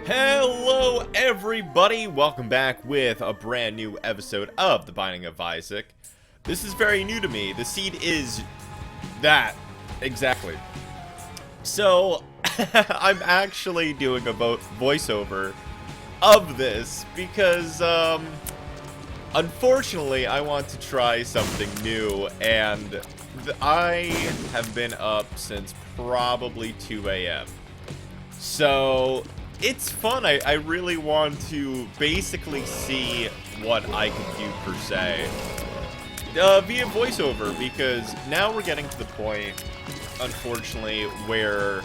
Hello everybody, welcome back with a brand new episode of The Binding of Isaac. This is very new to me. The seed is that, exactly. So, I'm actually doing a voiceover of this because, unfortunately, I want to try something new, and I have been up since probably 2 a.m. So, it's fun. I really want to basically see what I can do per se via voiceover, because now we're getting to the point, unfortunately, where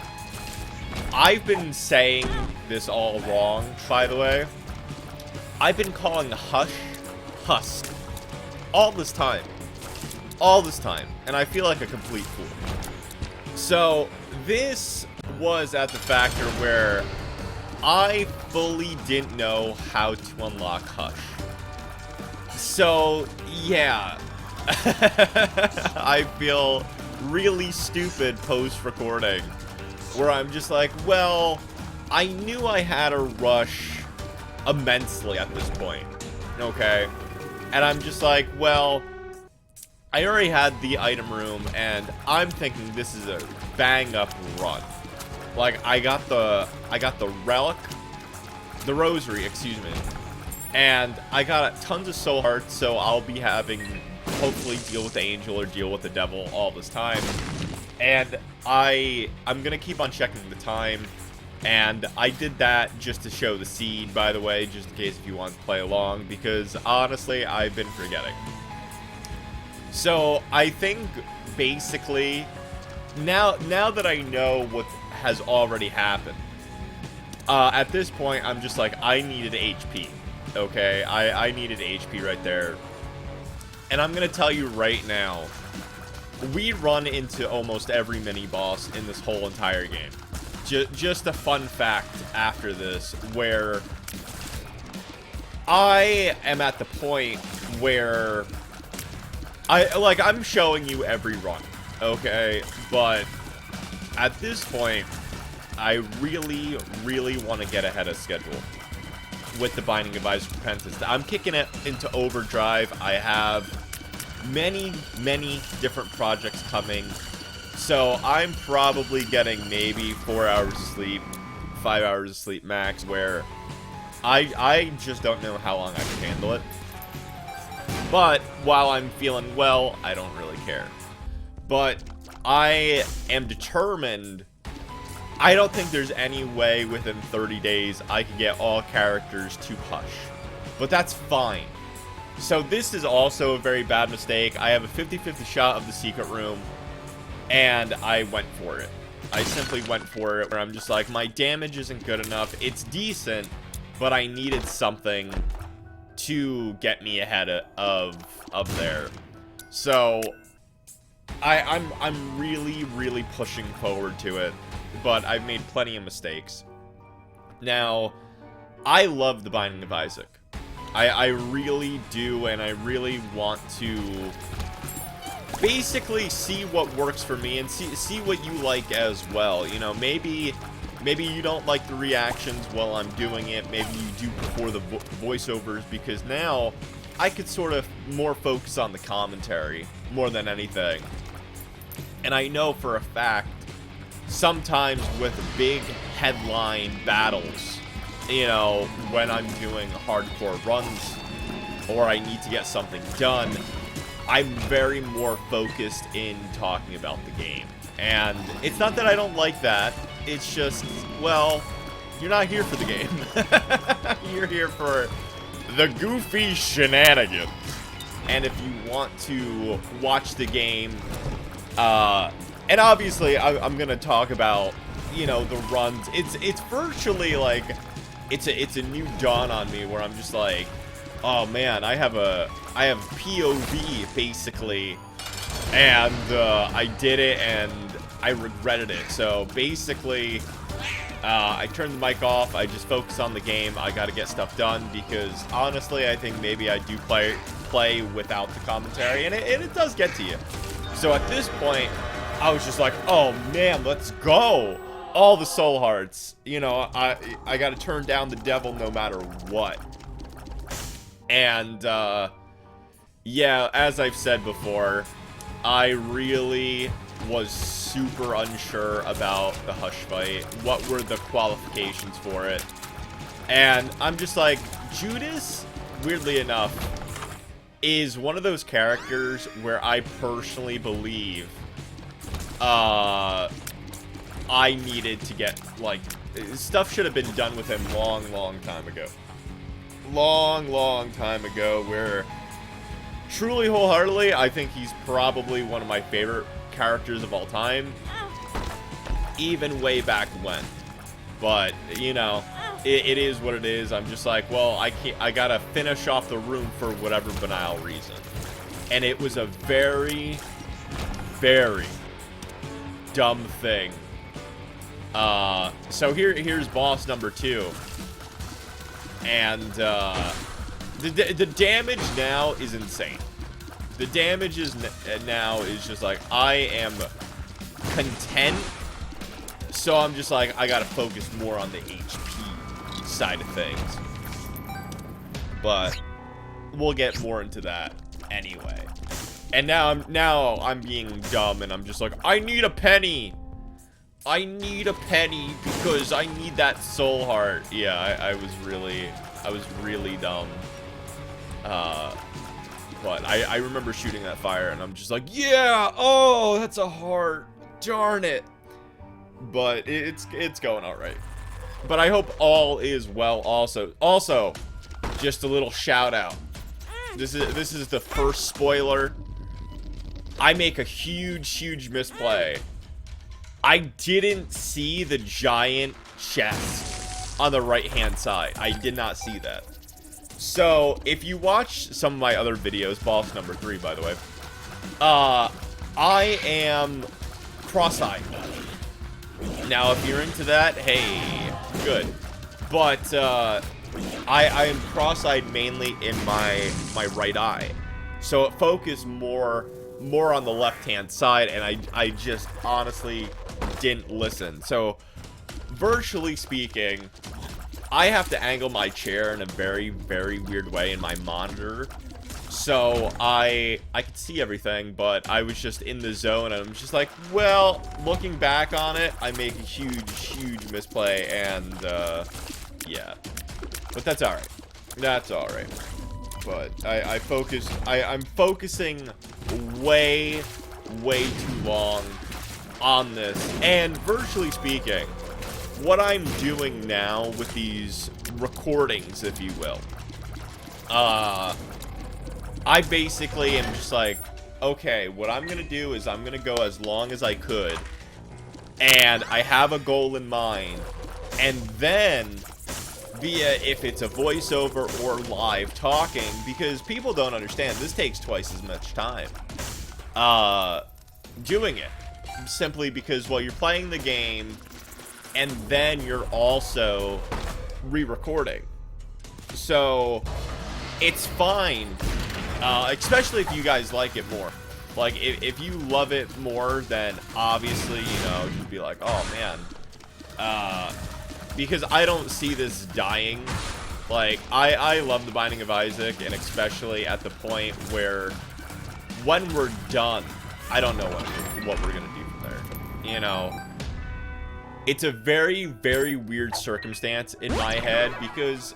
I've been saying this all wrong, by the way. I've been calling Hush Husk all this time, and I feel like a complete fool. So this was at the factor where I fully didn't know how to unlock Hush. So, yeah. I feel really stupid post-recording, where I'm just like, well, I knew I had to rush immensely at this point, okay? And I'm just like, well, I already had the item room, and I'm thinking this is a bang-up run. Like, I got the relic, the rosary, excuse me, and I got tons of soul hearts, so I'll be having, hopefully, deal with the angel or deal with the devil all this time. And I'm gonna keep on checking the time, and I did that just to show the seed, by the way, just in case if you want to play along, because honestly, I've been forgetting. So, I think, basically, now that I know what has already happened, at this point, I'm just like, I needed HP, okay? I needed HP right there. And I'm gonna tell you right now, we run into almost every mini-boss in this whole entire game. Just a fun fact after this, where I am at the point where I'm showing you every run, okay? But at this point, I really, really want to get ahead of schedule with the Binding of Isaac Repentance. I'm kicking it into overdrive. I have many, many different projects coming. So I'm probably getting maybe 4 hours of sleep, 5 hours of sleep max, where I just don't know how long I can handle it. But while I'm feeling well, I don't really care. But I am determined. I don't think there's any way within 30 days I can get all characters to Hush. But that's fine. So this is also a very bad mistake. I have a 50-50 shot of the secret room, and I went for it. I simply went for it, where I'm just like, my damage isn't good enough. It's decent, but I needed something to get me ahead of there. So I'm really, really pushing forward to it, but I've made plenty of mistakes. Now, I love the Binding of Isaac. I really do, and I really want to basically see what works for me and see what you like as well. You know, maybe you don't like the reactions while I'm doing it. Maybe you do before the voiceovers, because now I could sort of more focus on the commentary more than anything. And I know for a fact, sometimes with big headline battles, you know, when I'm doing hardcore runs or I need to get something done, I'm very more focused in talking about the game. And it's not that I don't like that, it's just, well, you're not here for the game. You're here for the goofy shenanigans. And if you want to watch the game, and obviously I'm gonna talk about, you know, the runs. It's virtually like it's a new dawn on me, where I'm just like, oh man, I have POV basically, and I did it and I regretted it. So basically, I turned the mic off. I just focus on the game. I got to get stuff done, because honestly, I think maybe I do play without the commentary, and it does get to you. So at this point, I was just like, oh man, let's go. all the soul hearts. You know, I got to turn down the devil no matter what. And, yeah, as I've said before, I really was super unsure about the Hush fight. What were the qualifications for it? And I'm just like, Judas, weirdly enough, is one of those characters where I personally believe I needed to get, like, stuff should have been done with him long time ago. Long time ago, where truly, wholeheartedly, I think he's probably one of my favorite characters of all time, even way back when. But, you know, it is what it is. I'm just like, well, I gotta finish off the room for whatever banal reason. And it was a very dumb thing. So here's boss number 2. And, the damage now is insane. The damage now is just like, I am content. So I'm just like, I gotta focus more on the HP side of things. But we'll get more into that anyway. And now I'm being dumb, and I'm just like, I need a penny. I need a penny because I need that soul heart. Yeah, I was really dumb. But I remember shooting that fire, and I'm just like, yeah, oh, that's a heart. Darn it. But it's going all right. But I hope all is well also. Also, just a little shout out. This is the first spoiler. I make a huge misplay. I didn't see the giant chest on the right-hand side. I did not see that. So, if you watch some of my other videos, boss number 3, by the way, I am cross-eyed. Now, if you're into that, hey, good. But, I am cross-eyed mainly in my right eye. So it focused more on the left-hand side, and I just honestly didn't listen. So, virtually speaking, I have to angle my chair in a very weird way in my monitor. So I could see everything, but I was just in the zone, and I'm just like, well, looking back on it, I make a huge misplay, and yeah. But that's alright. That's alright. But I'm focusing way too long on this. And virtually speaking, what I'm doing now with these recordings, if you will, I basically am just like, okay, what I'm gonna do is I'm gonna go as long as I could, and I have a goal in mind, and then via, if it's a voiceover or live talking, because people don't understand, this takes twice as much time doing it, simply because, well, you're playing the game, and then you're also re-recording. So it's fine, especially if you guys like it more. Like, if you love it more, then obviously, you know, you'd be like, oh man, because I don't see this dying. Like, I love The Binding of Isaac, and especially at the point where, when we're done, I don't know what we're gonna do from there. You know, it's a very weird circumstance in my head, because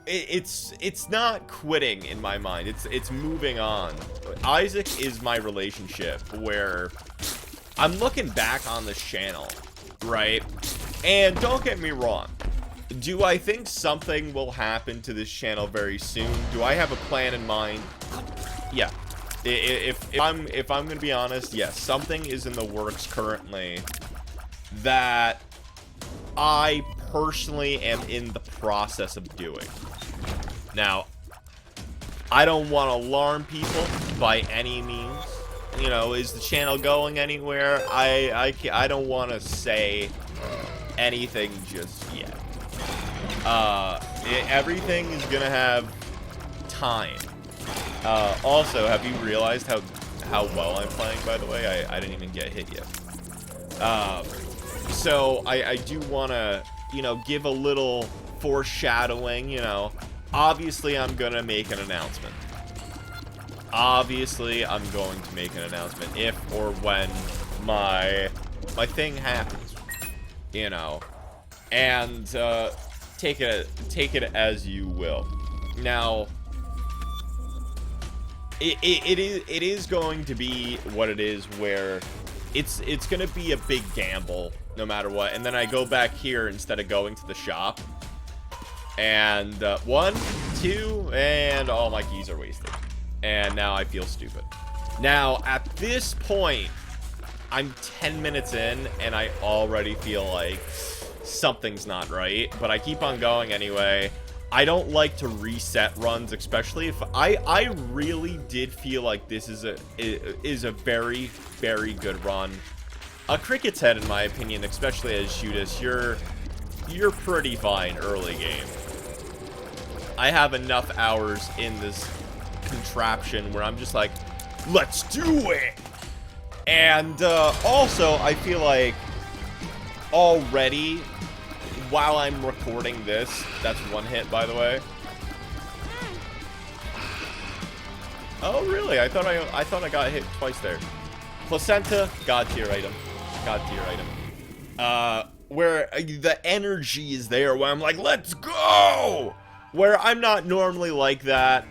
it's not quitting in my mind. It's moving on. Isaac is my relationship, where I'm looking back on this channel, right? And don't get me wrong. Do I think something will happen to this channel very soon? Do I have a plan in mind? Yeah. If I'm gonna be honest, yes, something is in the works currently that I personally am in the process of doing. Now, I don't want to alarm people by any means. You know, is the channel going anywhere? I don't want to say anything just yet. Everything is gonna have time. Also, have you realized how well I'm playing, by the way? I didn't even get hit yet. So I do want to, you know, give a little foreshadowing, you know. Obviously, I'm going to make an announcement. Obviously, I'm going to make an announcement if or when my thing happens, you know. And take it as you will. Now, it is going to be what it is, where it's going to be a big gamble no matter what. And then I go back here instead of going to the shop. And 1, 2, and all my keys are wasted. And now I feel stupid. Now, at this point, I'm 10 minutes in, and I already feel like something's not right. But I keep on going anyway. I don't like to reset runs, especially if I really did feel like this is a very, very good run. A Cricket's Head, in my opinion, especially as Shootist, you're pretty fine early game. I have enough hours in this contraption where I'm just like, let's do it! And also, I feel like already, while I'm recording this, that's 1 hit, by the way. Oh, really? I thought I got hit twice there. Placenta, God tier item. God tier item. Where the energy is there, where I'm like, let's go! Where I'm not normally like that,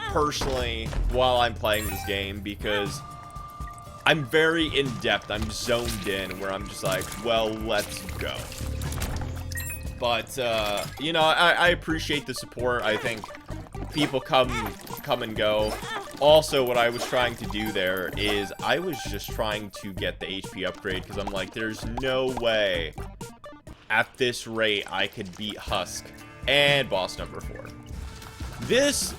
personally, while I'm playing this game, because I'm very in-depth, I'm zoned in, where I'm just like, well, let's go. But, you know, I appreciate the support. I think people come and go. Also, what I was trying to do there is I was just trying to get the HP upgrade, because I'm like, there's no way at this rate I could beat Husk and boss number 4. This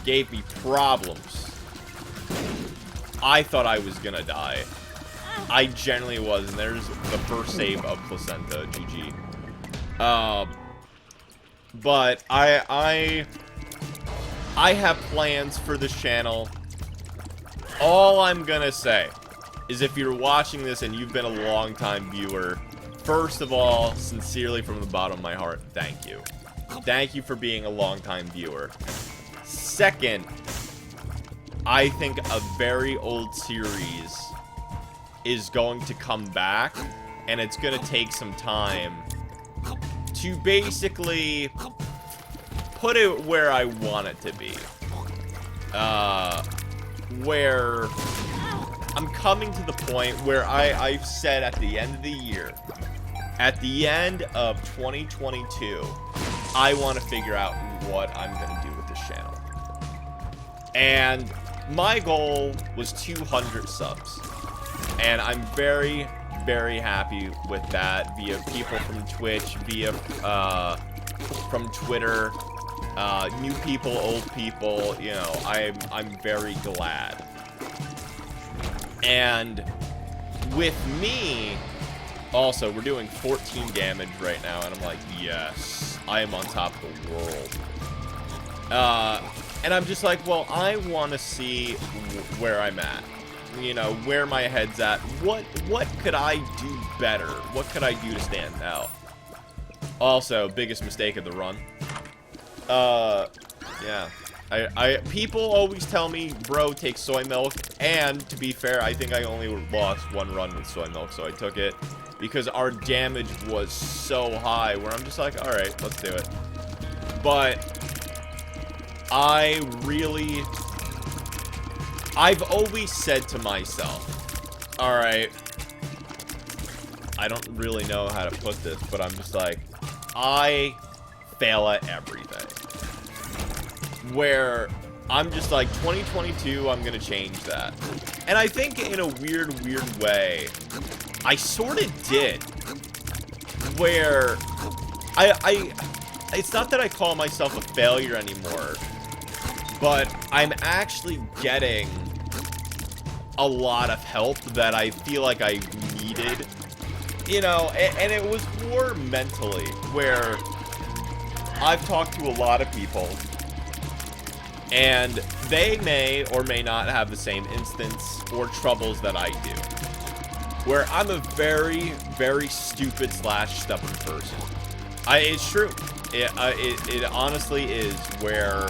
gave me problems. I thought I was gonna die. I genuinely was, and there's the first save of Placenta, GG. But I have plans for this channel. All I'm gonna say is, if you're watching this and you've been a long-time viewer, first of all, sincerely from the bottom of my heart, thank you. Thank you for being a long-time viewer. Second, I think a very old series is going to come back, and it's going to take some time to basically put it where I want it to be. Where I'm coming to the point where I've said at the end of the year, at the end of 2022, I want to figure out what I'm going to do with this channel. And my goal was 200 subs. And I'm very, very happy with that, via people from Twitch, via from Twitter, new people, old people, you know, I'm very glad. And with me, also, we're doing 14 damage right now, and I'm like, yes, I am on top of the world. And I'm just like, well, I want to see where I'm at. You know, where my head's at. What could I do better? What could I do to stand out? Also, biggest mistake of the run. Yeah. People always tell me, bro, take soy milk. And, to be fair, I think I only lost 1 run with soy milk, so I took it. Because our damage was so high, where I'm just like, alright, let's do it. But I've always said to myself, alright, I don't really know how to put this, but I'm just like, I fail at everything. Where I'm just like, 2022, I'm gonna change that. And I think in a weird way, I sort of did. Where it's not that I call myself a failure anymore, but I'm actually getting a lot of help that I feel like I needed. You know, and it was more mentally, where I've talked to a lot of people, and they may or may not have the same instance or troubles that I do. where I'm a very, very stupid slash stubborn person. It's true. It honestly is, where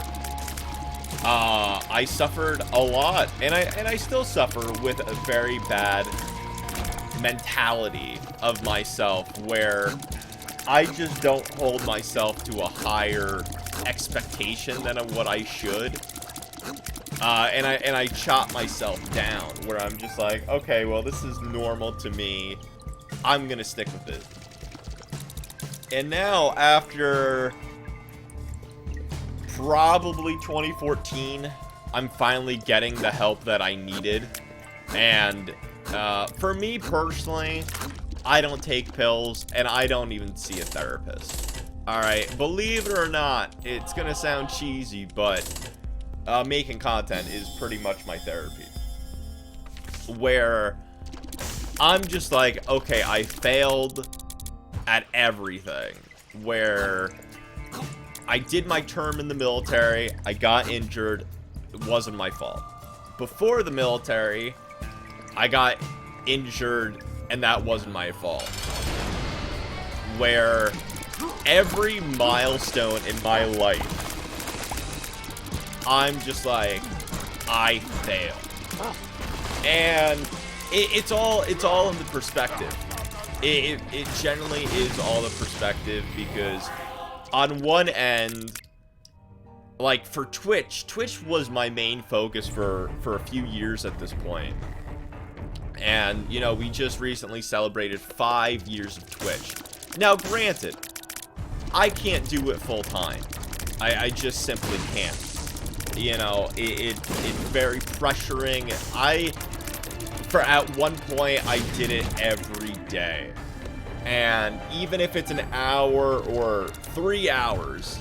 I suffered a lot, and I still suffer with a very bad mentality of myself, where I just don't hold myself to a higher expectation than what I should. And I chop myself down, where I'm just like, okay, well, this is normal to me. I'm gonna stick with it. And now, after probably 2014, I'm finally getting the help that I needed. And for me personally, I don't take pills, and I don't even see a therapist. Alright, believe it or not, it's gonna sound cheesy, but making content is pretty much my therapy. Where I'm just like, okay, I failed at everything. Where I did my term in the military, I got injured, it wasn't my fault. Before the military, I got injured, and that wasn't my fault. Where every milestone in my life, I'm just like, I failed. And it's all in the perspective. It generally is all the perspective, because on one end, like for Twitch was my main focus for a few years at this point. And, you know, we just recently celebrated 5 years of Twitch. Now, granted, I can't do it full time. I just simply can't. You know, it's very pressuring. At one point, I did it every day. And even if it's an hour or 3 hours,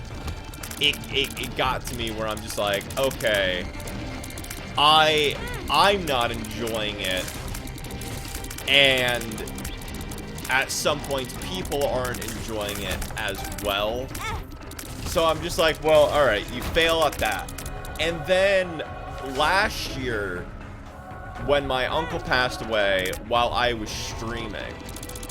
it got to me where I'm just like, okay, I'm not enjoying it. And at some points, people aren't enjoying it as well. So I'm just like, well, alright, you fail at that. And then last year, when my uncle passed away while I was streaming,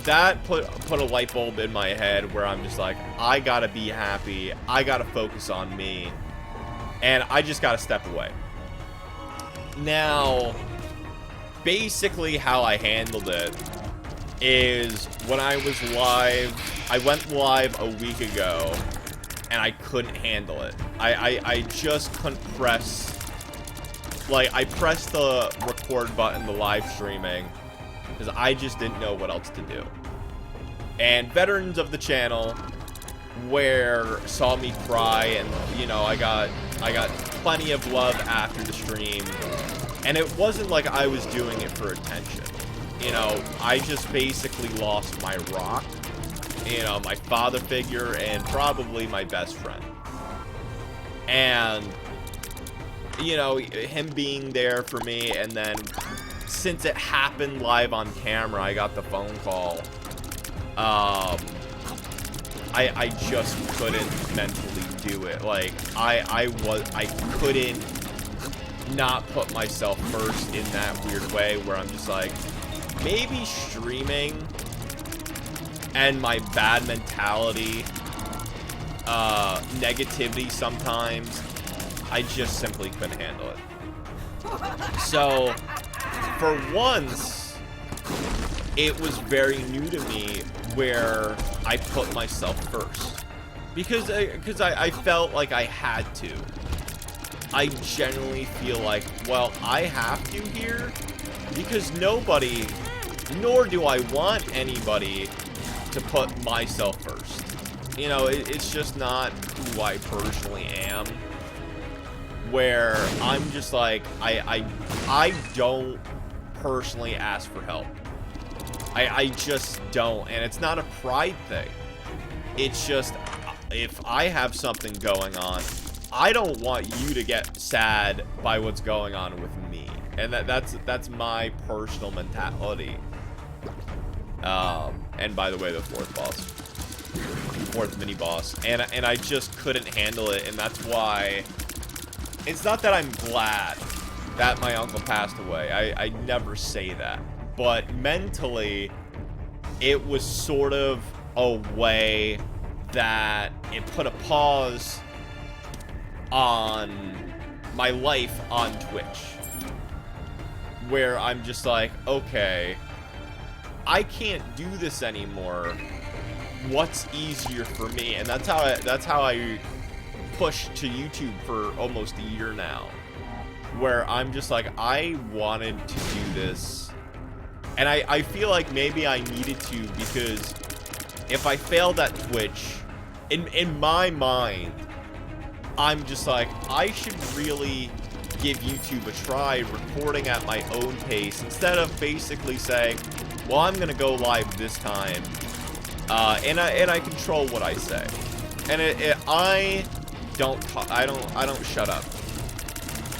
that put a light bulb in my head where I'm just like, I gotta be happy, I gotta focus on me, and I just gotta step away. Now, basically how I handled it is when I was live, I went live a week ago, and I couldn't handle it. I just couldn't press, like, I pressed the record button, the live streaming, because I just didn't know what else to do. And veterans of the channel saw me cry, and, you know, I got plenty of love after the stream. And it wasn't like I was doing it for attention. You know, I just basically lost my rock, you know, my father figure, and probably my best friend. And, you know, him being there for me, and then since it happened live on camera, I got the phone call. I just couldn't mentally do it. Like, I couldn't not put myself first in that weird way where I'm just like, maybe streaming and my bad mentality, negativity sometimes, I just simply couldn't handle it. So, for once, it was very new to me where I put myself first. Because I felt like I had to. I genuinely feel like, well, I have to here, because nobody, nor do I want anybody to put myself first. You know, it's just not who I personally am, where I'm just like, I don't personally ask for help. I just don't, and it's not a pride thing. It's just, if I have something going on, I don't want you to get sad by what's going on with me. And that's my personal mentality. And by the way, the fourth mini boss. And I just couldn't handle it, and that's why it's not that I'm glad that my uncle passed away. I never say that. But mentally, it was sort of a way that it put a pause on my life on Twitch, where I'm just like, okay, I can't do this anymore. What's easier for me? And that's how I pushed to YouTube for almost a year now, where I'm just like, I wanted to do this, and I feel like maybe I needed to, because if I failed at Twitch, in my mind, I'm just like, I should really give YouTube a try, recording at my own pace, instead of basically saying, well, I'm gonna go live this time, and I control what I say, and I don't shut up.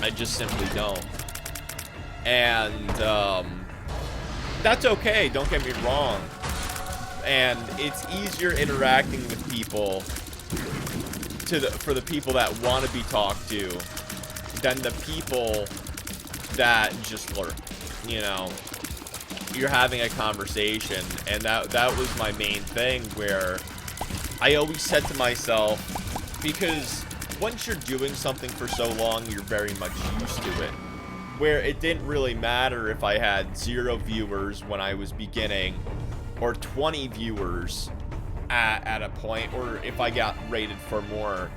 I just simply don't, and that's okay. Don't get me wrong. And it's easier interacting with people for the people that want to be talked to than the people that just lurk. You know, you're having a conversation, and that was my main thing, where I always said to myself, because once you're doing something for so long, you're very much used to it, where it didn't really matter if I had 0 viewers when I was beginning, or 20 viewers at a point, or if I got rated for more.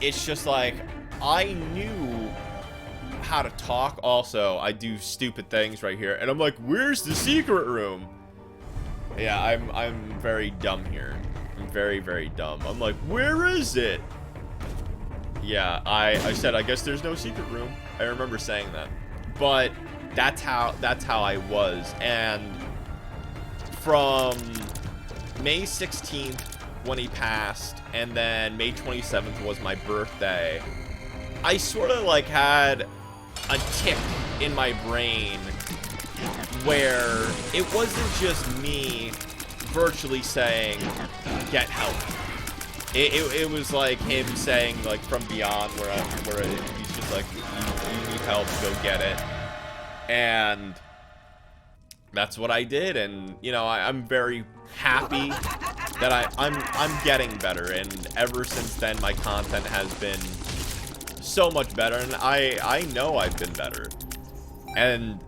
It's just like, I knew how to talk. Also, I do stupid things right here, and I'm like, where's the secret room? Yeah, I'm very dumb here. I'm very, very dumb. I'm like, where is it? Yeah, I said, I guess there's no secret room. I remember saying that. But that's how I was. And from May 16th, when he passed, and then May 27th was my birthday, I sort of like had a tick in my brain where it wasn't just me virtually saying, get help. It was like him saying, like, from beyond, where he's just like, you need help, go get it. And that's what I did, and, you know, I'm very happy that I'm getting better, and ever since then, my content has been so much better, and I know I've been better. And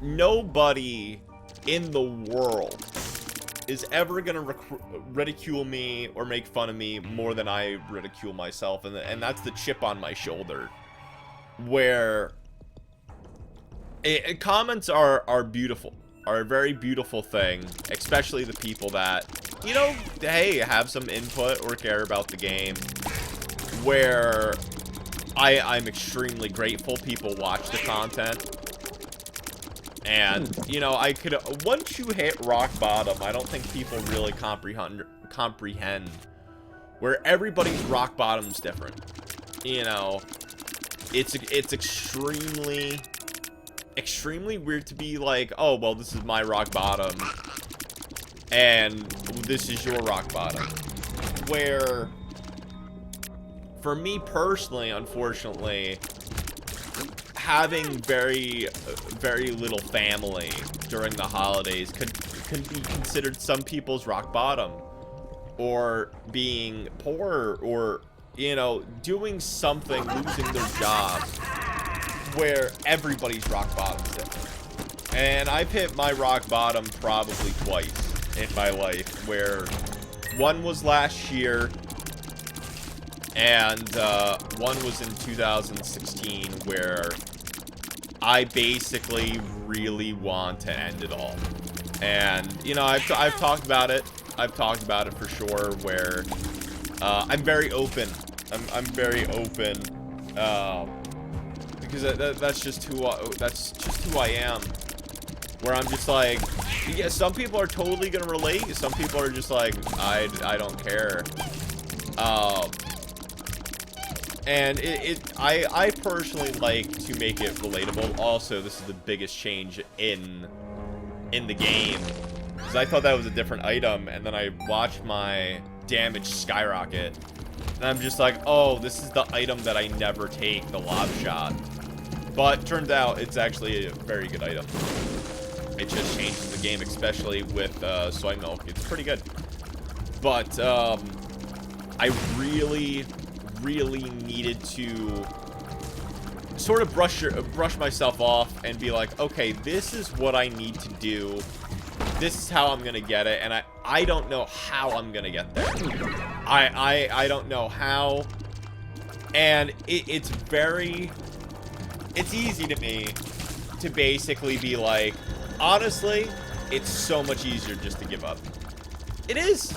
nobody in the world is ever gonna ridicule me or make fun of me more than I ridicule myself, and that's the chip on my shoulder, where comments are beautiful, are a very beautiful thing, especially the people that, you know, hey, have some input or care about the game, where I'm extremely grateful people watch the content. And, you know, I could, once you hit rock bottom, I don't think people really comprehend where everybody's rock bottom's different. You know, it's extremely weird to be like, oh, well, this is my rock bottom, and this is your rock bottom. Where, for me personally, unfortunately, having very little family during the holidays can be considered some people's rock bottom, or being poor, or, you know, doing something, losing their job, where everybody's rock bottom's different. And I've hit my rock bottom probably twice in my life, where one was last year, and one was in 2016, where I basically really want to end it all. And, you know, I've talked about it. I've talked about it for sure, where I'm very open. I'm very open, because that's just who I am. Where I'm just like, yeah, some people are totally gonna relate. Some people are just like, I don't care. And I personally like to make it relatable. Also, this is the biggest change in the game, because I thought that was a different item, and then I watched my damage skyrocket, and I'm just like, oh, this is the item that I never take, the lob shot. But turns out it's actually a very good item. It just changes the game, especially with soy milk. It's pretty good. But I really needed to sort of brush myself off and be like, okay, this is what I need to do. This is how I'm gonna get it, and I don't know how I'm gonna get there. I don't know how, and it's easy to me to basically be like, honestly, it's so much easier just to give up. It is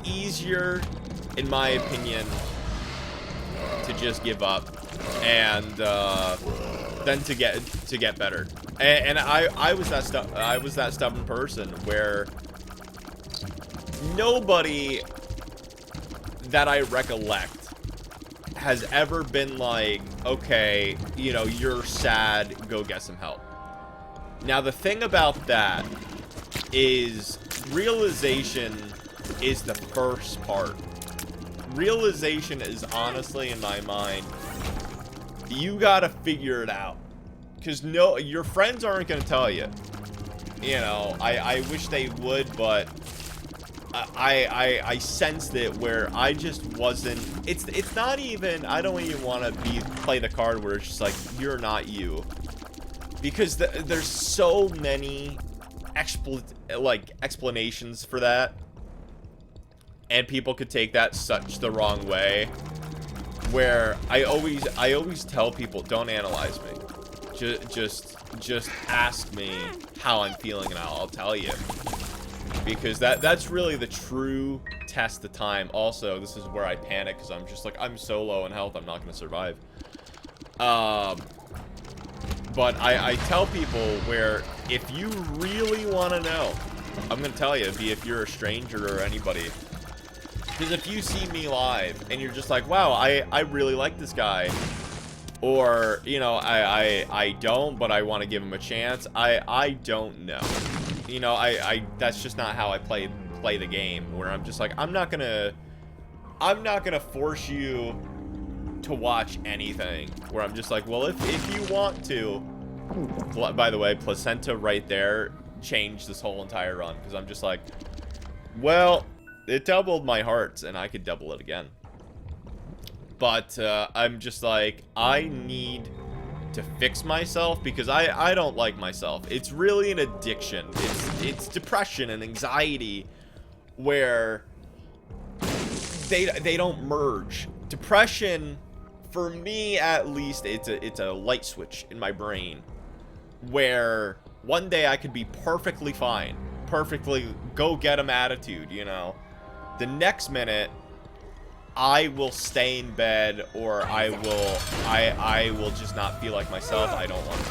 easier, in my opinion, to just give up and than to get better. And I was that stubborn person where nobody that I recollect has ever been like, okay, you know, you're sad, go get some help. Now, the thing about that is realization is the first part. Realization is honestly, in my mind, you gotta figure it out. Because no, your friends aren't gonna tell you. You know, I wish they would, but I sensed it where I just wasn't. It's not even. I don't even want to play the card where it's just like, you're not you, because there's so many explanations for that, and people could take that such the wrong way. Where I always tell people, don't analyze me. Just ask me how I'm feeling, and I'll tell you. Because that's really the true test of time. Also, this is where I panic, because I'm just like, I'm so low in health, I'm not going to survive. But I tell people where, if you really want to know, I'm going to tell you, be if you're a stranger or anybody. Because if you see me live, and you're just like, wow, I really like this guy. Or, you know, I don't, but I want to give him a chance. I don't know. You know, that's just not how I play the game, where I'm just like, I'm not gonna force you to watch anything, where I'm just like, well, if you want to. By the way, placenta right there changed this whole entire run, because I'm just like, well, it doubled my hearts, and I could double it again. But I'm just like, I need to fix myself, because I don't like myself. It's really an addiction. It's depression and anxiety, where they don't merge. Depression, for me at least, it's a light switch in my brain, where one day I could be perfectly fine, perfectly go get 'em attitude, you know. The next minute, I will stay in bed, or I will just not feel like myself. I don't want to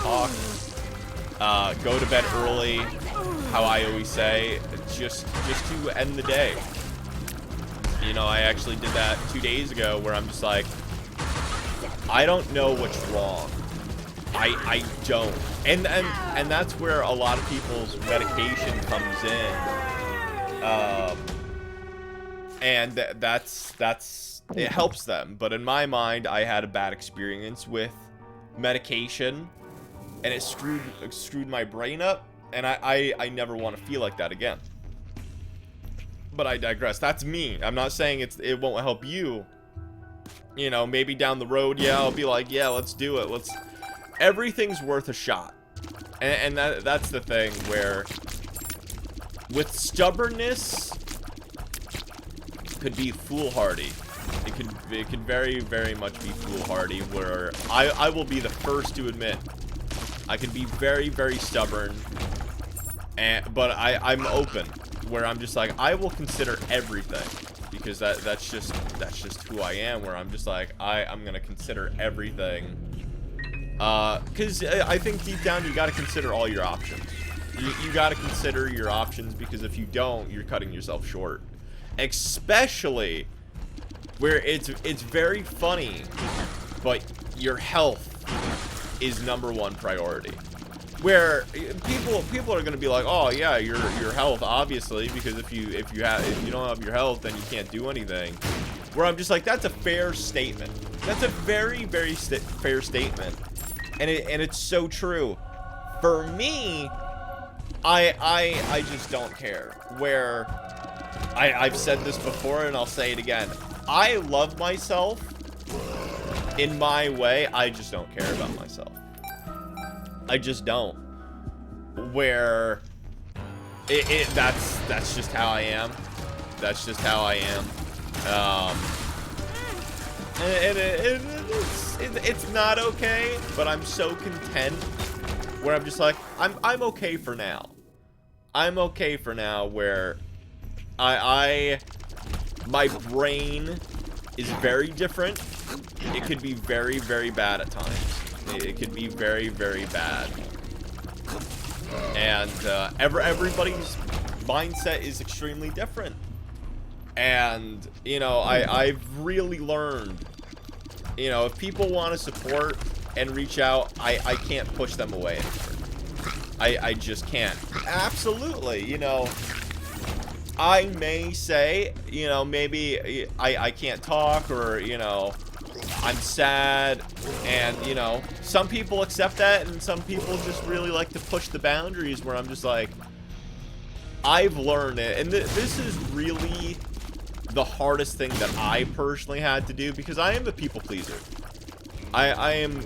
talk. Go to bed early, how I always say, just to end the day. You know, I actually did that 2 days ago, where I'm just like, I don't know what's wrong. I don't. And that's where a lot of people's medication comes in. And that's it helps them. But in my mind, I had a bad experience with medication, and it screwed my brain up, and I never want to feel like that again. But I digress. That's me. I'm not saying it won't help you. You know, maybe down the road, yeah, I'll be like, yeah, let's do it. Everything's worth a shot. And that's the thing, where with stubbornness, could be foolhardy. It could very, very much be foolhardy, where I will be the first to admit I can be very, very stubborn, but I'm open, where I'm just like, I will consider everything, because that's just who I am, where I'm just like, I'm gonna consider everything, because I think deep down you got to consider all your options. You got to consider your options, because if you don't, you're cutting yourself short. Especially where it's very funny, but your health is #1 priority. Where people are gonna be like, oh yeah, your health, obviously, because if you don't have your health, then you can't do anything. Where I'm just like, that's a fair statement. That's a very, very fair statement, and it's so true. For me, I just don't care. Where I've said this before and I'll say it again. I love myself in my way. I just don't care about myself. I just don't. Where that's just how I am. That's just how I am. It's not okay, but I'm so content where I'm just like, I'm okay for now. I'm okay for now where my brain is very different. It could be very, very bad at times. It could be very, very bad. And everybody's mindset is extremely different. And, you know, I've really learned, you know, if people want to support and reach out, I can't push them away anymore. I just can't. Absolutely, you know, I may say, you know, maybe I can't talk, or, you know, I'm sad, and, you know, some people accept that, and some people just really like to push the boundaries, where I'm just like, I've learned it, and this is really the hardest thing that I personally had to do, because I am a people pleaser. I am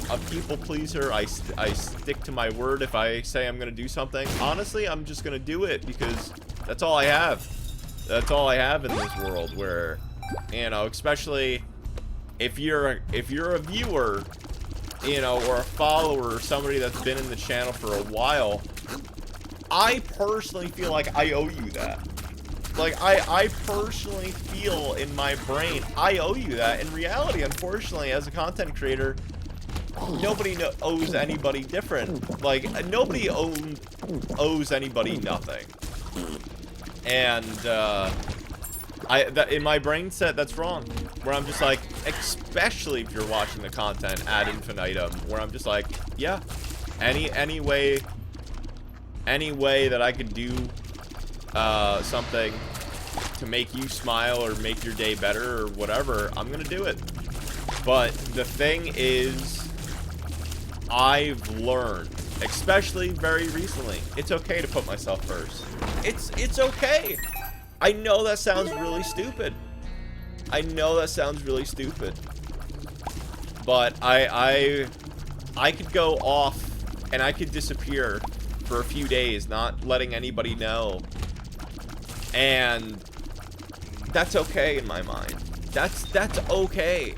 a people pleaser. I stick to my word. If I say I'm gonna do something, honestly, I'm just gonna do it, because that's all I have. That's all I have in this world. Where, you know, especially if you're a viewer, you know, or a follower, or somebody that's been in the channel for a while, I personally feel like I owe you that. Like, I personally feel in my brain, I owe you that. In reality, unfortunately, as a content creator, nobody owes anybody different. Like, nobody owes anybody nothing. And, in my brain set, that's wrong. Where I'm just like, especially if you're watching the content ad infinitum, where I'm just like, yeah, any way that I could do something to make you smile or make your day better or whatever, I'm gonna do it. But the thing is, I've learned, especially very recently, it's okay to put myself first. It's okay. I know that sounds really stupid. I know that sounds really stupid. But I could go off and I could disappear for a few days, not letting anybody know. And that's okay in my mind. That's okay.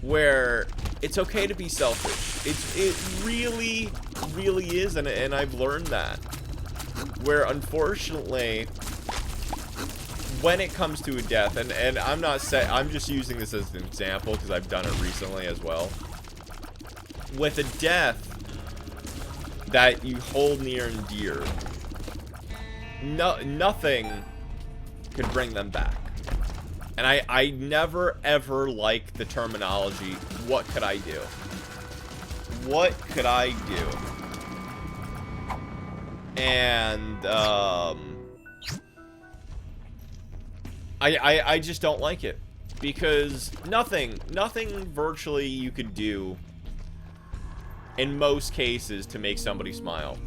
Where it's okay to be selfish. It really, really is, and I've learned that. Where unfortunately, when it comes to a death, and I'm not saying, I'm just using this as an example because I've done it recently as well. With a death that you hold near and dear, nothing could bring them back. And I never ever like the terminology, what could I do? What could I do? And I just don't like it, because nothing virtually you could do in most cases to make somebody smile,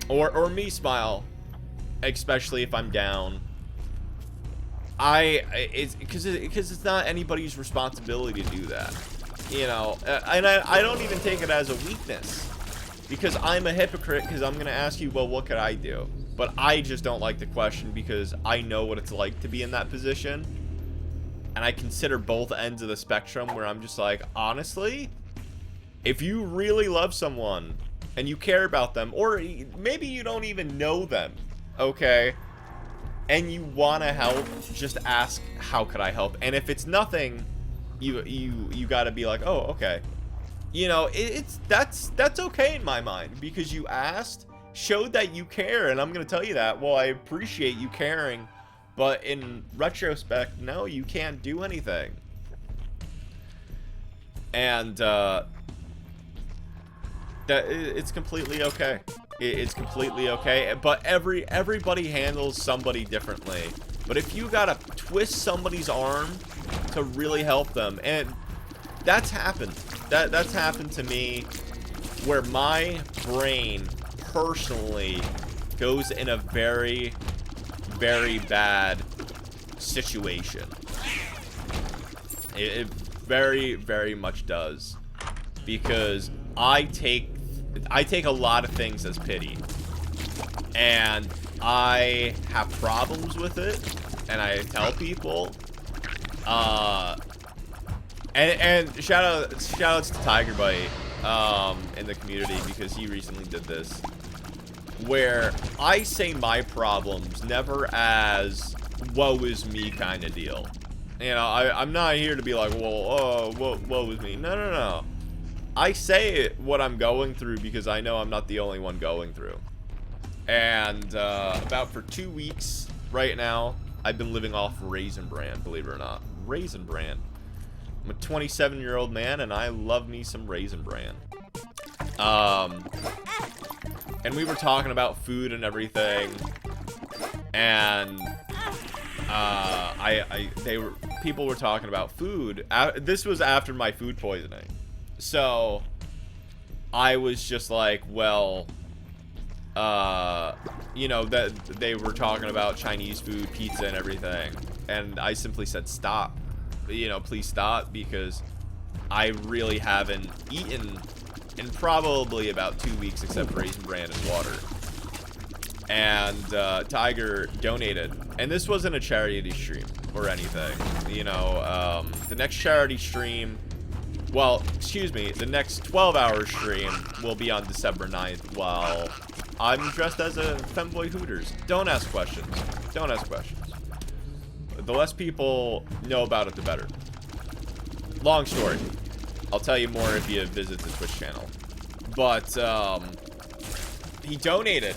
or me smile, especially if I'm down. It's because it's not anybody's responsibility to do that, you know. And I don't even take it as a weakness, because I'm a hypocrite, because I'm gonna ask you, well, what could I do? But I just don't like the question, because I know what it's like to be in that position, and I consider both ends of the spectrum, where I'm just like, honestly, if you really love someone and you care about them, or maybe you don't even know them, okay, and you want to help, just ask, how could I help? And if it's nothing, you got to be like, oh, okay, you know, that's okay in my mind, because you asked, showed that you care, and I'm gonna tell you that. Well, I appreciate you caring, but in retrospect, no, you can't do anything. And that it's completely okay. It's completely okay. But everybody handles somebody differently. But if you gotta twist somebody's arm to really help them, and that's happened. That's happened to me where my brain personally goes in a very, very bad situation. It very, very much does, because I take a lot of things as pity, and I have problems with it, and I tell people, and shout outs to Tiger Bite in the community, because he recently did this, where I say my problems never as woe is me kind of deal. You know, I'm not here to be like, well, woe is me. No. I say what I'm going through because I know I'm not the only one going through. And about for 2 weeks right now, I've been living off Raisin Bran, believe it or not. Raisin Bran. I'm a 27-year-old man, and I love me some Raisin Bran. And we were talking about food and everything, and people were talking about food. This was after my food poisoning, so I was just like, well, you know, that they were talking about Chinese food, pizza, and everything, and I simply said, stop. You know, please stop, because I really haven't eaten in probably about 2 weeks except Raisin Bran and water. And Tiger donated, and this wasn't a charity stream or anything. You know, the next charity stream, well, excuse me, the next 12-hour stream will be on December 9th while I'm dressed as a femboy Hooters. Don't ask questions. Don't ask questions. The less people know about it, the better. Long story. I'll tell you more if you visit the Twitch channel. But he donated,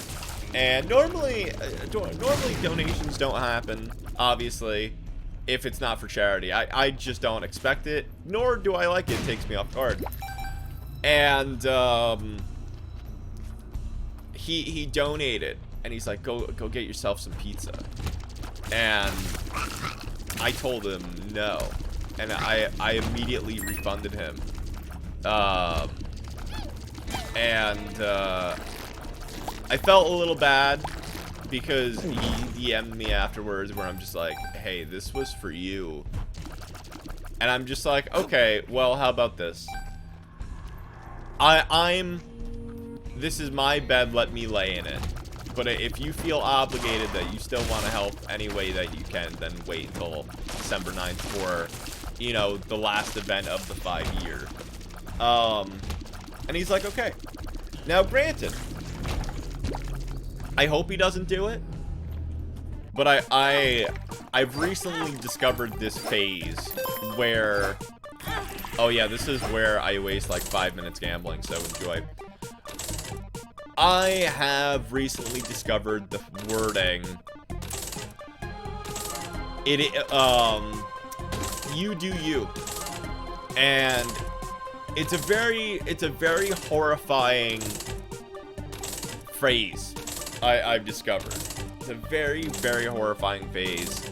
and normally donations don't happen, obviously, if it's not for charity. I just don't expect it, nor do I like it. It takes me off guard. And he donated, and he's like, go get yourself some pizza. And I told him no, and I immediately refunded him. And I felt a little bad, because he DM'd me afterwards where I'm just like, hey, this was for you. And I'm just like, okay, well, how about this? This is my bed, let me lay in it. But if you feel obligated that you still want to help any way that you can, then wait until December 9th for, you know, the last event of the 5-year. And he's like, okay. Now, granted, I hope he doesn't do it. But I've recently discovered this phase where, oh yeah, this is where I waste like 5 minutes gambling, so enjoy. I have recently discovered the wording. You do you. And it's a very horrifying phrase I've discovered. It's a very, very horrifying phrase,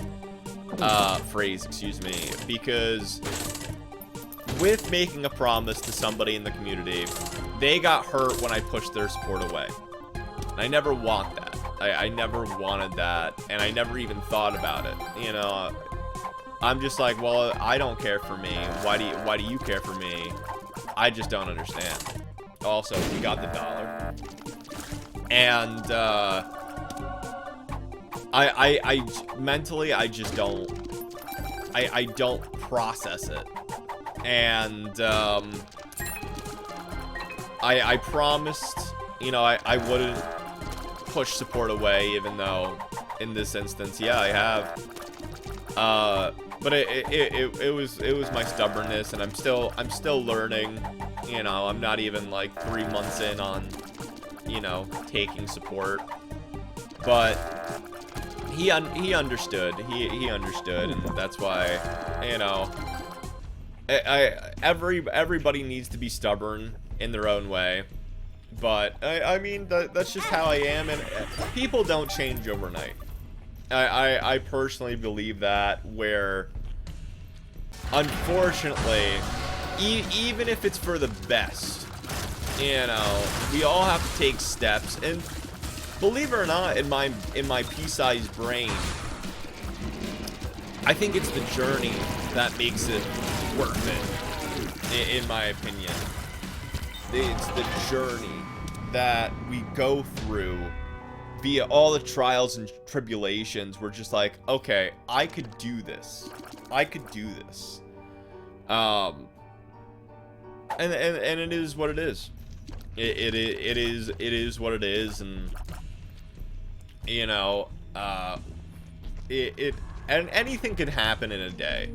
excuse me, because with making a promise to somebody in the community, they got hurt when I pushed their support away. And I never want that. I never wanted that, and I never even thought about it. You know, I'm just like, well, I don't care for me. Why do you care for me? I just don't understand. Also, we got the dollar. And I mentally, I just don't, I don't process it. And I promised, you know, I wouldn't push support away, even though in this instance, yeah, I have. But it was my stubbornness, and I'm still learning. You know, I'm not even like 3 months in on, you know, taking support. But he understood. He understood, and that's why, you know, everybody needs to be stubborn in their own way. But I mean, that's just how I am, and people don't change overnight. I personally believe that, where unfortunately, even if it's for the best, You know, we all have to take steps, and believe it or not, in my pea-sized brain, I think it's the journey that makes it worth it, in my opinion. It's the journey that we go through via all the trials and tribulations. We're just like, okay, I could do this. I could do this. And it is what it is. It is what it is, and you know, and anything can happen in a day.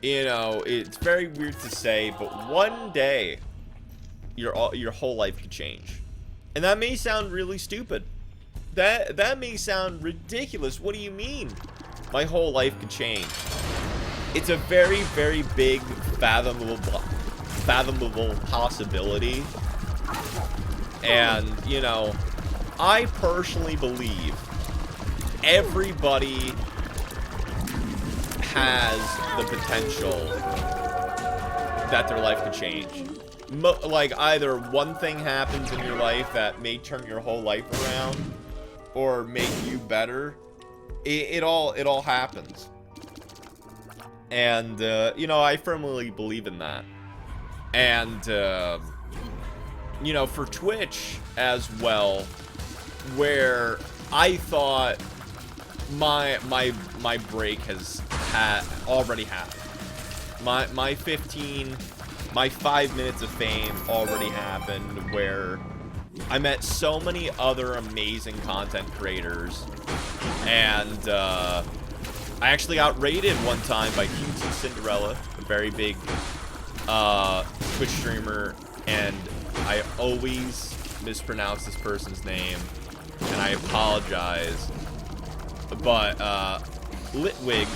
You know, it's very weird to say, but one day, your whole life could change, and that may sound really stupid. That may sound ridiculous. What do you mean? My whole life could change. It's a very, very big, fathomable possibility, and you know, I personally believe everybody has the potential that their life could change. Like, either one thing happens in your life that may turn your whole life around, or make you better. It all happens. And, you know, I firmly believe in that. And, you know, for Twitch as well, where I thought my break already happened. My 5 minutes of fame already happened, where I met so many other amazing content creators, and I actually got raided one time by QT Cinderella, a very big Twitch streamer, and I always mispronounce this person's name, and I apologize. But Litwig,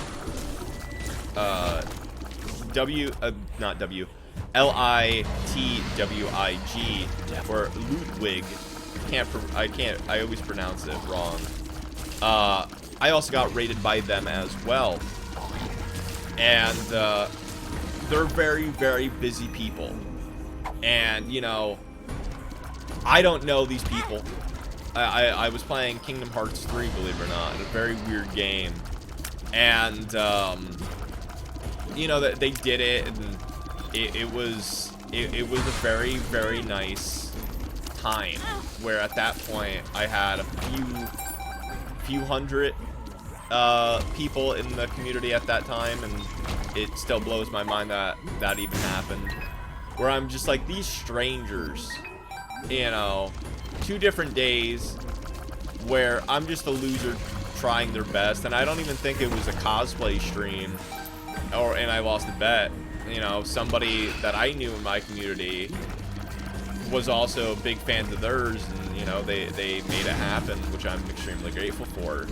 L-I-T-W-I-G, or Ludwig. I always pronounce it wrong. I also got raided by them as well. And they're very, very busy people. And, you know, I don't know these people. I was playing Kingdom Hearts 3, believe it or not, in a very weird game. And, you know, they did it, and it was a very, very nice time, where at that point I had a few hundred people in the community at that time, and it still blows my mind that even happened, where I'm just like, these strangers, you know, 2 different days where I'm just a loser trying their best, and I don't even think it was a cosplay stream, and I lost a bet. You know, somebody that I knew in my community was also big fans of theirs, and you know, they made it happen, which I'm extremely grateful for.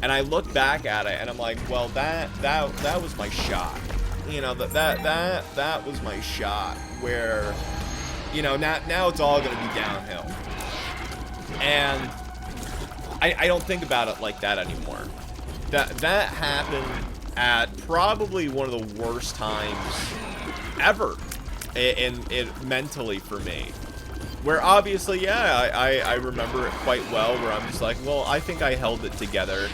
And I look back at it and I'm like, well, that was my shot. You know, that was my shot, where, you know, now it's all gonna be downhill. And I don't think about it like that anymore. That happened at probably one of the worst times ever, mentally for me. Where obviously, yeah, I remember it quite well, where I'm just like, well, I think I held it together.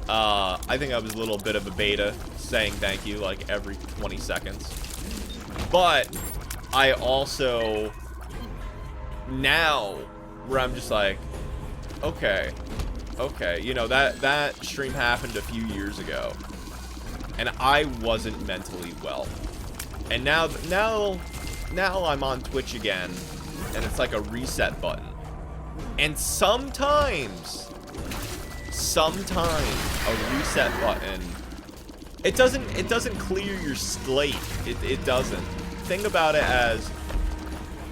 I think I was a little bit of a beta, saying thank you like every 20 seconds. But I also, now, where I'm just like, okay, you know, that stream happened a few years ago, and I wasn't mentally well. And now I'm on Twitch again, and it's like a reset button. And sometimes a reset button, it doesn't clear your slate. It doesn't. Think about it as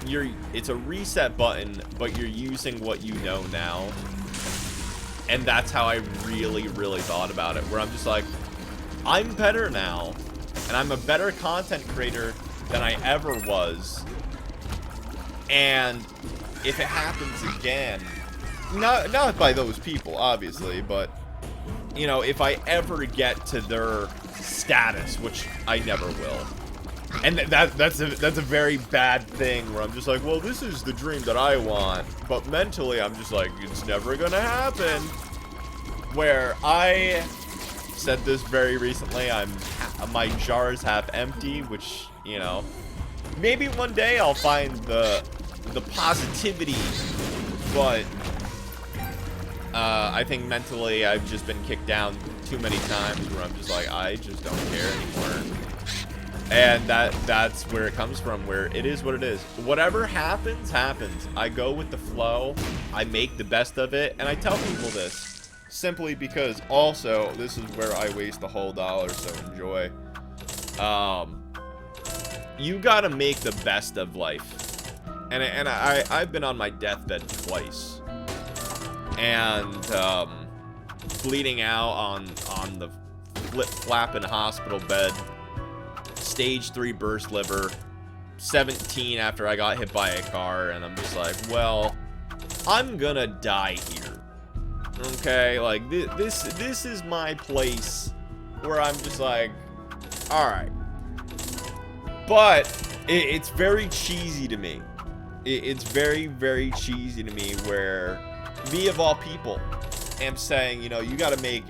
it's a reset button, but you're using what you know now. And that's how I really, really thought about it, where I'm just like, I'm better now, and I'm a better content creator than I ever was. And if it happens again, not by those people, obviously, but, you know, if I ever get to their status, which I never will, And that's a very bad thing where I'm just like, well, this is the dream that I want. But mentally, I'm just like, it's never gonna happen. Where I said this very recently, my jar is half empty, which, you know, maybe one day I'll find the positivity, but I think mentally I've just been kicked down too many times where I'm just like, I just don't care anymore. And that's where it comes from, where it is what it is. Whatever happens, happens. I go with the flow. I make the best of it. And I tell people this simply because also this is where I waste the whole dollar, so enjoy. You gotta make the best of life. And I've been on my deathbed twice. And bleeding out on the flip-flapping hospital bed. Stage 3 burst liver, 17 after I got hit by a car, and I'm just like, well, I'm gonna die here. Okay, like, this is my place where I'm just like, alright. But it's very cheesy to me. It's very, very cheesy to me where me of all people am saying, you know, you gotta make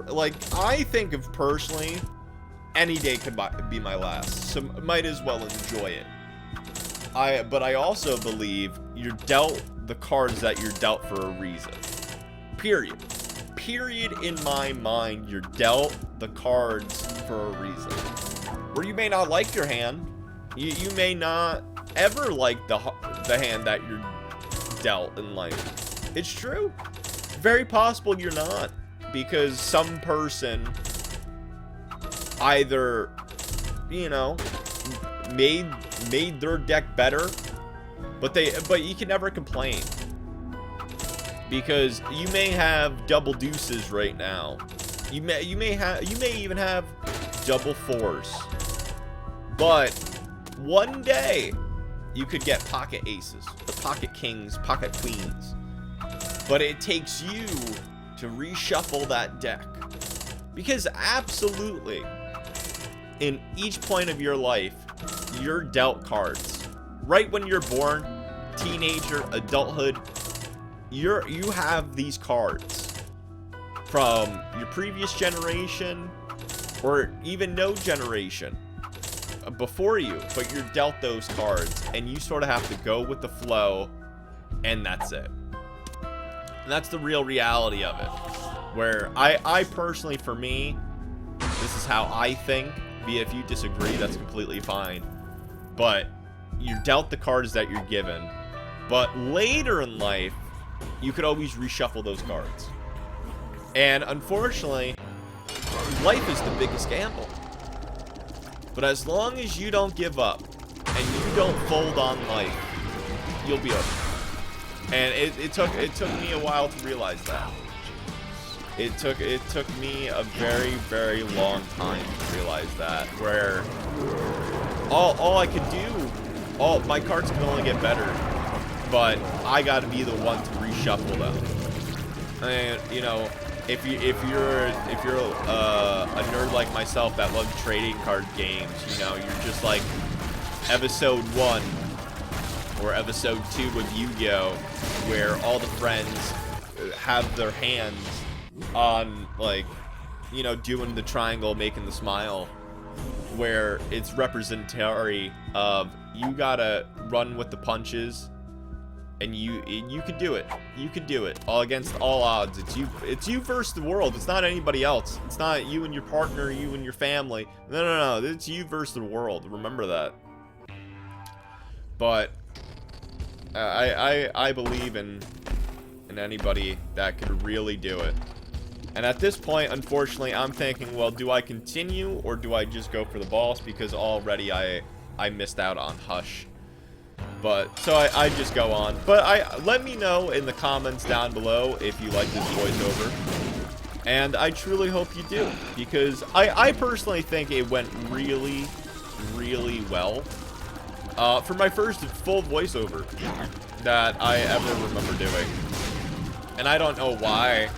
like, I think of personally, any day could be my last, so might as well enjoy it. But I also believe you're dealt the cards that you're dealt for a reason. Period. Period in my mind, you're dealt the cards for a reason. Where you may not like your hand, you may not ever like the hand that you're dealt in life. It's true. Very possible you're not, because some person either, you know, made their deck better, but you can never complain, because you may have double deuces right now. You may even have double fours, but one day you could get pocket aces or pocket kings, pocket queens. But it takes you to reshuffle that deck, because absolutely, in each point of your life, you're dealt cards. Right when you're born, teenager, adulthood, you have these cards from your previous generation or even no generation before you, but you're dealt those cards and you sort of have to go with the flow, and that's it. And that's the real reality of it. Where I personally, for me, this is how I think. If you disagree, that's completely fine. But you're dealt the cards that you're given. But later in life, you could always reshuffle those cards. And unfortunately, life is the biggest gamble. But as long as you don't give up and you don't fold on life, you'll be okay. And it took me a while to realize that. It took me a very, very long time to realize that, where all I could do, my cards can only get better, but I got to be the one to reshuffle them. And you know, if you're a nerd like myself that loves trading card games, you know, you're just like episode 1 or episode 2 of Yu-Gi-Oh, where all the friends have their hands on, like, you know, doing the triangle, making the smile, where it's representatory of you gotta run with the punches, and you could do it. You could do it all against all odds. It's you versus the world. It's not anybody else. It's not you and your partner, you and your family. No. It's you versus the world. Remember that. But I believe in anybody that could really do it. And at this point, unfortunately, I'm thinking, well, do I continue or do I just go for the boss? Because already I missed out on Hush. But so I just go on. But let me know in the comments down below if you like this voiceover. And I truly hope you do, because I personally think it went really, really well. For my first full voiceover that I ever remember doing. And I don't know why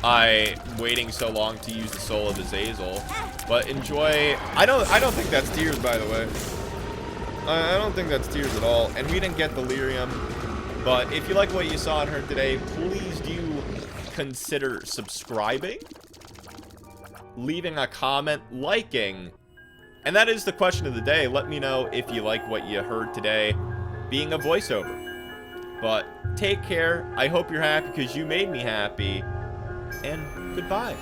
I waiting so long to use the soul of Azazel. But enjoy. I don't think that's tears, by the way. I don't think that's tears at all. And we didn't get delirium. But if you like what you saw and heard today, please do consider subscribing, leaving a comment, liking. And that is the question of the day. Let me know if you like what you heard today being a voiceover. But take care. I hope you're happy because you made me happy. And goodbye.